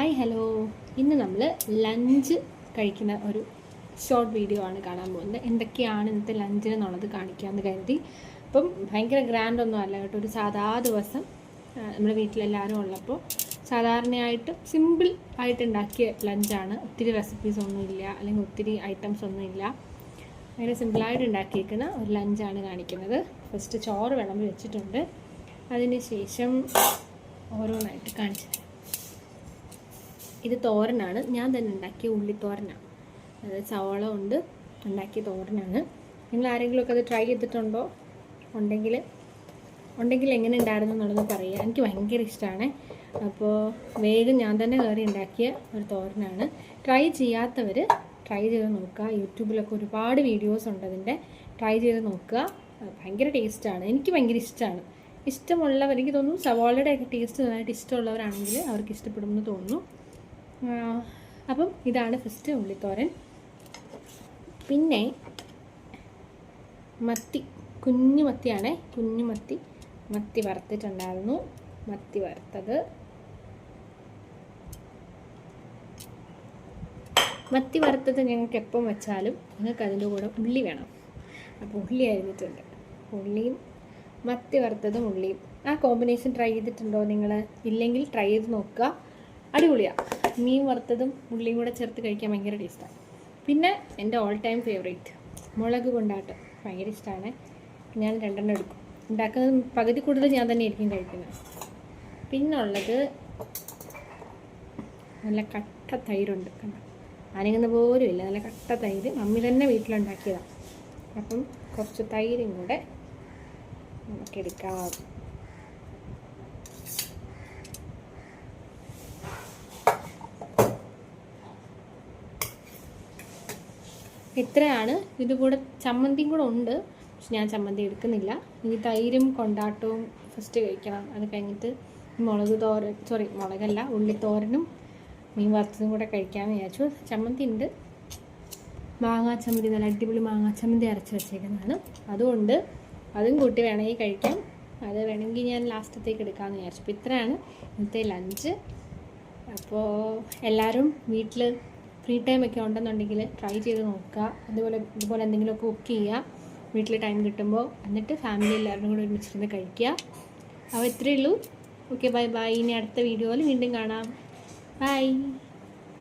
Hi hello, ഇന്ന് നമ്മൾ lunch കഴിക്കുന്ന ഒരു ഷോർട്ട് വീഡിയോ ആണ് കാണാൻ പോകുന്നത്. എന്തൊക്കെയാണ് ഇന്നത്തെ ലഞ്ചിനെന്നുള്ളത് കാണിക്കാമെന്ന് കരുതി. അപ്പം ഭയങ്കര ഗ്രാൻഡൊന്നും അല്ല കേട്ടോ, ഒരു സാധാ ദിവസം നമ്മുടെ വീട്ടിലെല്ലാവരും ഉള്ളപ്പോൾ സാധാരണയായിട്ട് സിമ്പിൾ ആയിട്ട് ഉണ്ടാക്കിയ ലഞ്ചാണ്. ഒത്തിരി റെസിപ്പീസ് ഒന്നുമില്ല, അല്ലെങ്കിൽ ഒത്തിരി ഐറ്റംസ് ഒന്നുമില്ല. അങ്ങനെ സിമ്പിളായിട്ട് ഉണ്ടാക്കിയിരിക്കുന്ന ഒരു ലഞ്ചാണ് കാണിക്കുന്നത്. ഫസ്റ്റ് ചോറ് വിളമ്പി വെച്ചിട്ടുണ്ട്, അതിന് ശേഷം ഓരോന്നായിട്ട് കാണിച്ചത്. ഇത് തോരനാണ്, ഞാൻ തന്നെ ഉണ്ടാക്കിയ ഉള്ളിത്തോരനാണ്. അതായത് സവാള കൊണ്ട് ഉണ്ടാക്കിയ തോരനാണ്. നിങ്ങൾ ആരെങ്കിലുമൊക്കെ അത് ട്രൈ ചെയ്തിട്ടുണ്ടോ? ഉണ്ടെങ്കിൽ എങ്ങനെ ഉണ്ടായിരുന്നു എന്നുള്ളത് പറയുക. എനിക്ക് ഭയങ്കര ഇഷ്ടമാണ്. അപ്പോൾ വേഗം ഞാൻ തന്നെ കയറി ഉണ്ടാക്കിയ ഒരു തോരനാണ്. ട്രൈ ചെയ്യാത്തവർ ട്രൈ ചെയ്ത് നോക്കുക. യൂട്യൂബിലൊക്കെ ഒരുപാട് വീഡിയോസ് ഉണ്ട് അതിൻ്റെ. ട്രൈ ചെയ്ത് നോക്കുക. ഭയങ്കര ടേസ്റ്റാണ്. എനിക്ക് ഭയങ്കര ഇഷ്ടമാണ്. ഇഷ്ടമുള്ളവർ, എനിക്ക് തോന്നുന്നു സവാളയുടെയൊക്കെ ടേസ്റ്റ് നന്നായിട്ട് ഇഷ്ടമുള്ളവരാണെങ്കിൽ അവർക്ക് ഇഷ്ടപ്പെടുമെന്ന് തോന്നുന്നു. അപ്പം ഇതാണ് ഫസ്റ്റ് ഉള്ളിത്തോരൻ. പിന്നെ മത്തി, കുഞ്ഞു മത്തിയാണേ, കുഞ്ഞു മത്തി വറുത്തിട്ടുണ്ടായിരുന്നു. മത്തി വറുത്തത്, ഞങ്ങൾക്ക് എപ്പം വെച്ചാലും ഞങ്ങൾക്ക് അതിൻ്റെ കൂടെ ഉള്ളി വേണം. അപ്പോൾ ഉള്ളി അരിഞ്ഞിട്ടുണ്ട്. ഉള്ളിയും മത്തി വറുത്തതും ഉള്ളിയും, ആ കോമ്പിനേഷൻ ട്രൈ ചെയ്തിട്ടുണ്ടോ നിങ്ങൾ? ഇല്ലെങ്കിൽ ട്രൈ ചെയ്ത് നോക്കുക, അടിപൊളിയാണ്. മീൻ വറുത്തതും ഉള്ളിയും കൂടെ ചേർത്ത് കഴിക്കാൻ ഭയങ്കര ടേസ്റ്റാണ്. പിന്നെ എൻ്റെ ഓൾ ടൈം ഫേവറേറ്റ് മുളക് കൊണ്ടാട്ടം, ഭയങ്കര ഇഷ്ടമാണ്. ഞാൻ 2 എടുക്കും. ഉണ്ടാക്കുന്നത് പകുതി കൂടുതൽ ഞാൻ തന്നെ ആയിരിക്കും കഴിക്കുന്നത്. പിന്നുള്ളത് നല്ല കട്ട തൈരുണ്ട്, കണ്ടോ, അനങ്ങുന്ന പോലും ഇല്ല. നല്ല കട്ട തൈര് മമ്മി തന്നെ വീട്ടിലുണ്ടാക്കിയതാണ്. അപ്പം കുറച്ച് തൈരും കൂടെ നമുക്കെടുക്കാം. ഇത്രയാണ്. ഇത് കൂടെ ചമ്മന്തിയും കൂടെ ഉണ്ട്, പക്ഷെ ഞാൻ ചമ്മന്തി എടുക്കുന്നില്ല. ഈ തൈരും കൊണ്ടാട്ടവും ഫസ്റ്റ് കഴിക്കണം. അത് കഴിഞ്ഞിട്ട് ഉള്ളിത്തോരനും മീൻ വറുത്തതും കൂടെ കഴിക്കാമെന്ന് വിചാരിച്ചു. ചമ്മന്തി ഉണ്ട്, മാങ്ങാ ചമ്മന്തി, നല്ല അടിപൊളി മാങ്ങാ ചമ്മന്തി അരച്ച് വെച്ചേക്കുന്നതാണ്. അതുകൊണ്ട് അതും കൂട്ടി വേണമെങ്കിൽ കഴിക്കാം. അത് വേണമെങ്കിൽ ഞാൻ ലാസ്റ്റത്തേക്ക് എടുക്കാമെന്ന് വിചാരിച്ചു. അപ്പോൾ ഇത്രയാണ് ഇന്നത്തെ ലഞ്ച്. അപ്പോൾ എല്ലാവരും വീട്ടിൽ ഫ്രീ ടൈമൊക്കെ ഉണ്ടെന്നുണ്ടെങ്കിൽ ട്രൈ ചെയ്ത് നോക്കുക. ഇതുപോലെ എന്തെങ്കിലുമൊക്കെ കുക്ക് ചെയ്യുക വീട്ടിൽ ടൈം കിട്ടുമ്പോൾ. എന്നിട്ട് ഫാമിലി എല്ലാവരും കൂടെ ഒരുമിച്ചിരുന്ന് കഴിക്കുക. അപ്പോൾ ഇത്രയേ ഉള്ളൂ. Okay, bye bye. ഇനി അടുത്ത വീഡിയോയിൽ വീണ്ടും കാണാം. ബൈ.